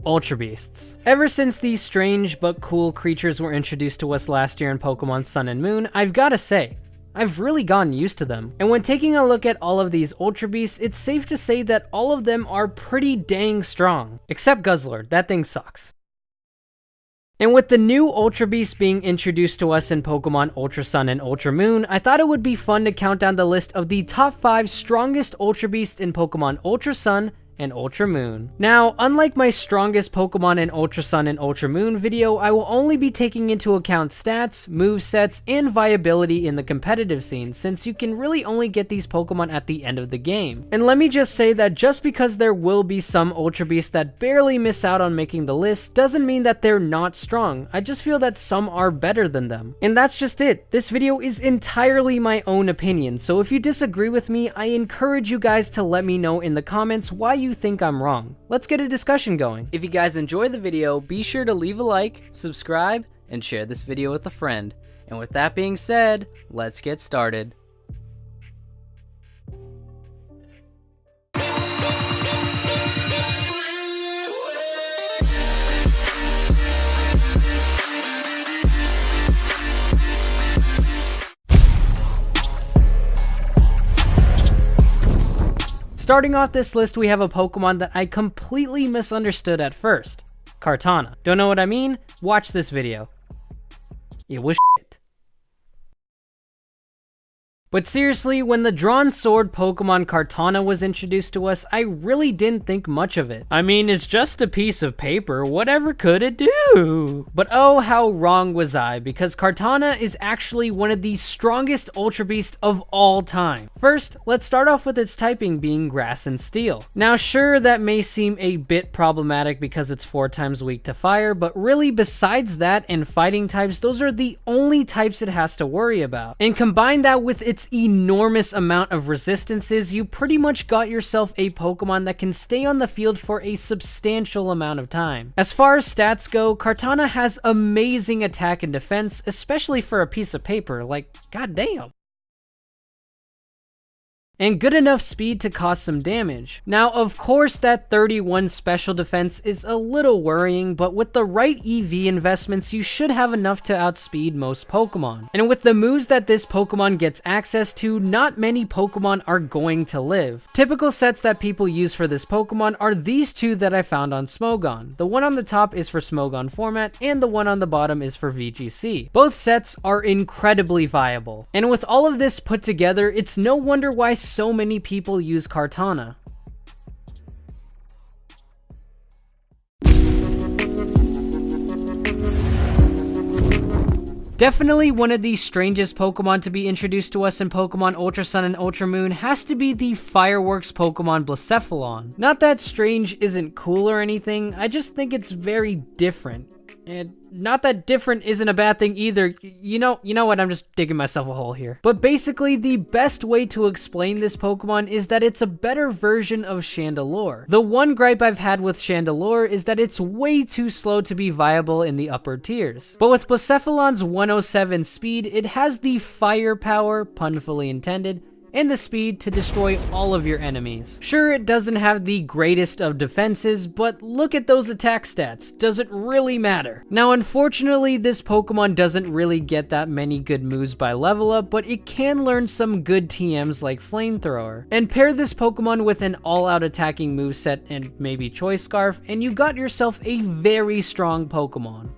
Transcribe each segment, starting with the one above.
Ultra Beasts. Ever since these strange but cool creatures were introduced to us last year in Pokemon Sun and Moon, I've gotta say, I've really gotten used to them. And when taking a look at all of these Ultra Beasts, it's safe to say that all of them are pretty dang strong. Except Guzzlord, that thing sucks. And with the new Ultra Beasts being introduced to us in Pokemon Ultra Sun and Ultra Moon, I thought it would be fun to count down the list of the top 5 strongest Ultra Beasts in Pokemon Ultra Sun and Ultra Moon. Now, unlike my strongest Pokemon in Ultra Sun and Ultra Moon video, I will only be taking into account stats, movesets, and viability in the competitive scene, since you can really only get these Pokemon at the end of the game. And let me just say that just because there will be some Ultra Beasts that barely miss out on making the list, doesn't mean that they're not strong. I just feel that some are better than them. And that's just it. This video is entirely my own opinion, so if you disagree with me, I encourage you guys to let me know in the comments why you think I'm wrong. Let's get a discussion going. If you guys enjoyed the video, be sure to leave a like, subscribe, and share this video with a friend. And with that being said, let's get started. Starting off this list, we have a Pokemon that I completely misunderstood at first. Kartana. Don't know what I mean? Watch this video. It was shit. But seriously, when the Drawn Sword Pokemon Kartana was introduced to us, I really didn't think much of it. I mean, it's just a piece of paper, whatever could it do? But oh, how wrong was I, because Kartana is actually one of the strongest Ultra Beasts of all time. First, let's start off with its typing being Grass and Steel. Now sure, that may seem a bit problematic because it's 4 times weak to fire, but really besides that and fighting types, those are the only types it has to worry about. And combine that with its enormous amount of resistances, you pretty much got yourself a Pokemon that can stay on the field for a substantial amount of time. As far as stats go, Kartana has amazing attack and defense, especially for a piece of paper, like goddamn. And good enough speed to cause some damage. Now, of course, that 31 special defense is a little worrying, but with the right EV investments, you should have enough to outspeed most Pokemon. And with the moves that this Pokemon gets access to, not many Pokemon are going to live. Typical sets that people use for this Pokemon are these two that I found on Smogon. The one on the top is for Smogon format, and the one on the bottom is for VGC. Both sets are incredibly viable. And with all of this put together, it's no wonder why so many people use Kartana. Definitely one of the strangest Pokemon to be introduced to us in Pokemon Ultra Sun and Ultra Moon has to be the Fireworks Pokemon Blacephalon. Not that strange isn't cool or anything, I just think it's very different. And not that different isn't a bad thing either. You know what, I'm just digging myself a hole here. But basically, the best way to explain this Pokemon is that it's a better version of Chandelure. The one gripe I've had with Chandelure is that it's way too slow to be viable in the upper tiers. But with Blacephalon's 107 speed, it has the firepower, pun fully intended, and the speed to destroy all of your enemies. Sure, it doesn't have the greatest of defenses, but look at those attack stats. Does it really matter? Now, unfortunately, this Pokemon doesn't really get that many good moves by level up, but it can learn some good TMs like Flamethrower. And pair this Pokemon with an all-out attacking moveset and maybe Choice Scarf, and you got yourself a very strong Pokemon.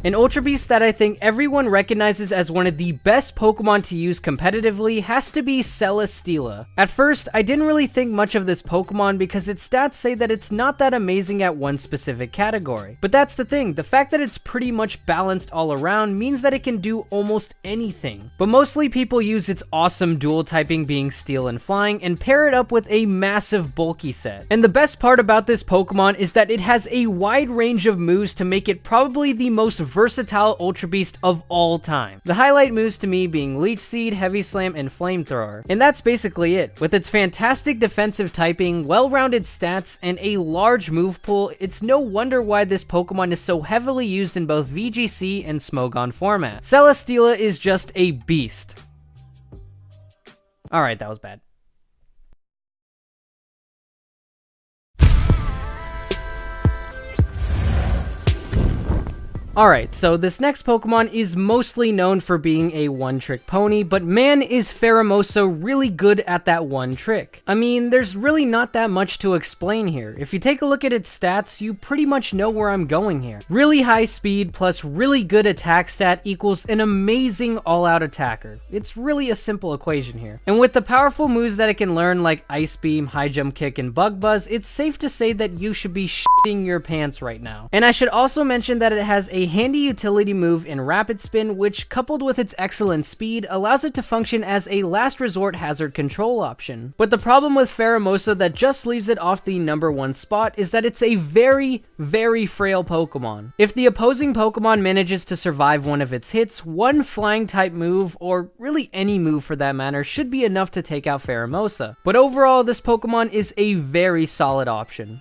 An Ultra Beast that I think everyone recognizes as one of the best Pokemon to use competitively has to be Celesteela. At first, I didn't really think much of this Pokemon because its stats say that it's not that amazing at one specific category. But that's the thing, the fact that it's pretty much balanced all around means that it can do almost anything. But mostly people use its awesome dual typing being Steel and Flying and pair it up with a massive bulky set. And the best part about this Pokemon is that it has a wide range of moves to make it probably the most versatile Ultra Beast of all time. The highlight moves to me being Leech Seed, Heavy Slam, and Flamethrower. And that's basically it. With its fantastic defensive typing, well-rounded stats, and a large move pool, it's no wonder why this Pokemon is so heavily used in both VGC and Smogon format. Celesteela is just a beast. Alright, that was bad. Alright, so this next Pokemon is mostly known for being a one-trick pony, but man is Pheromosa really good at that one trick. I mean, there's really not that much to explain here. If you take a look at its stats, you pretty much know where I'm going here. Really high speed plus really good attack stat equals an amazing all-out attacker. It's really a simple equation here. And with the powerful moves that it can learn like Ice Beam, High Jump Kick, and Bug Buzz, it's safe to say that you should be shitting your pants right now. And I should also mention that it has a handy utility move in Rapid Spin, which coupled with its excellent speed allows it to function as a last resort hazard control option. But the problem with Pheromosa that just leaves it off the #1 spot is that it's a very, very frail Pokemon. If the opposing Pokemon manages to survive one of its hits, one flying type move, or really any move for that matter, should be enough to take out Pheromosa. But overall, this Pokemon is a very solid option.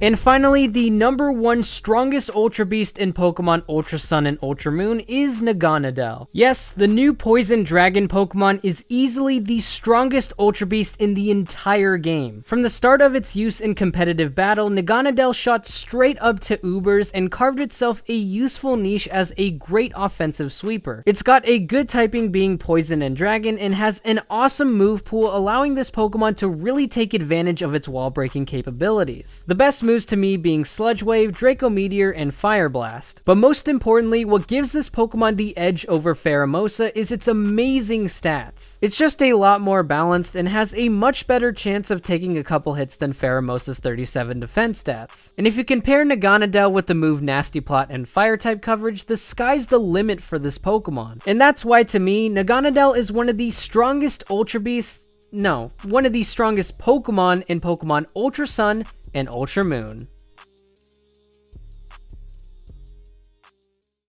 And finally, the #1 strongest Ultra Beast in Pokemon Ultra Sun and Ultra Moon is Naganadel. Yes, the new Poison Dragon Pokemon is easily the strongest Ultra Beast in the entire game. From the start of its use in competitive battle, Naganadel shot straight up to Ubers and carved itself a useful niche as a great offensive sweeper. It's got a good typing being Poison and Dragon and has an awesome move pool, allowing this Pokemon to really take advantage of its wall breaking capabilities. The best moves to me being Sludge Wave, Draco Meteor, and Fire Blast. But most importantly, what gives this Pokemon the edge over Pheromosa is its amazing stats. It's just a lot more balanced and has a much better chance of taking a couple hits than Pheromosa's 37 defense stats. And if you compare Naganadel with the move Nasty Plot and Fire type coverage, the sky's the limit for this Pokemon. And that's why to me, Naganadel is one of the strongest Ultra Beasts, no, one of the strongest Pokemon in Pokemon Ultra Sun and Ultra Moon.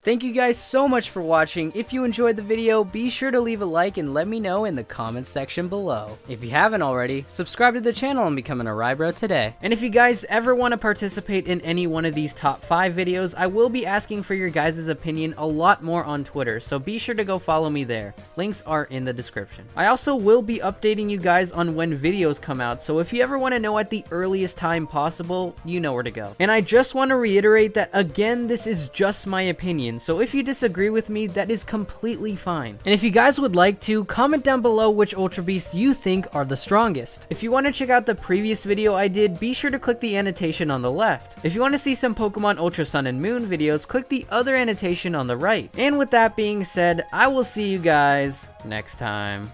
Thank you guys so much for watching. If you enjoyed the video, be sure to leave a like and let me know in the comments section below. If you haven't already, subscribe to the channel and become an Aribro today. And if you guys ever want to participate in any one of these top 5 videos, I will be asking for your guys' opinion a lot more on Twitter, so be sure to go follow me there. Links are in the description. I also will be updating you guys on when videos come out, so if you ever want to know at the earliest time possible, you know where to go. And I just want to reiterate that again, this is just my opinion. So if you disagree with me, that is completely fine. And if you guys would like to, comment down below which Ultra Beasts you think are the strongest. If you want to check out the previous video I did, be sure to click the annotation on the left. If you want to see some Pokemon Ultra Sun and Moon videos, click the other annotation on the right. And with that being said, I will see you guys next time.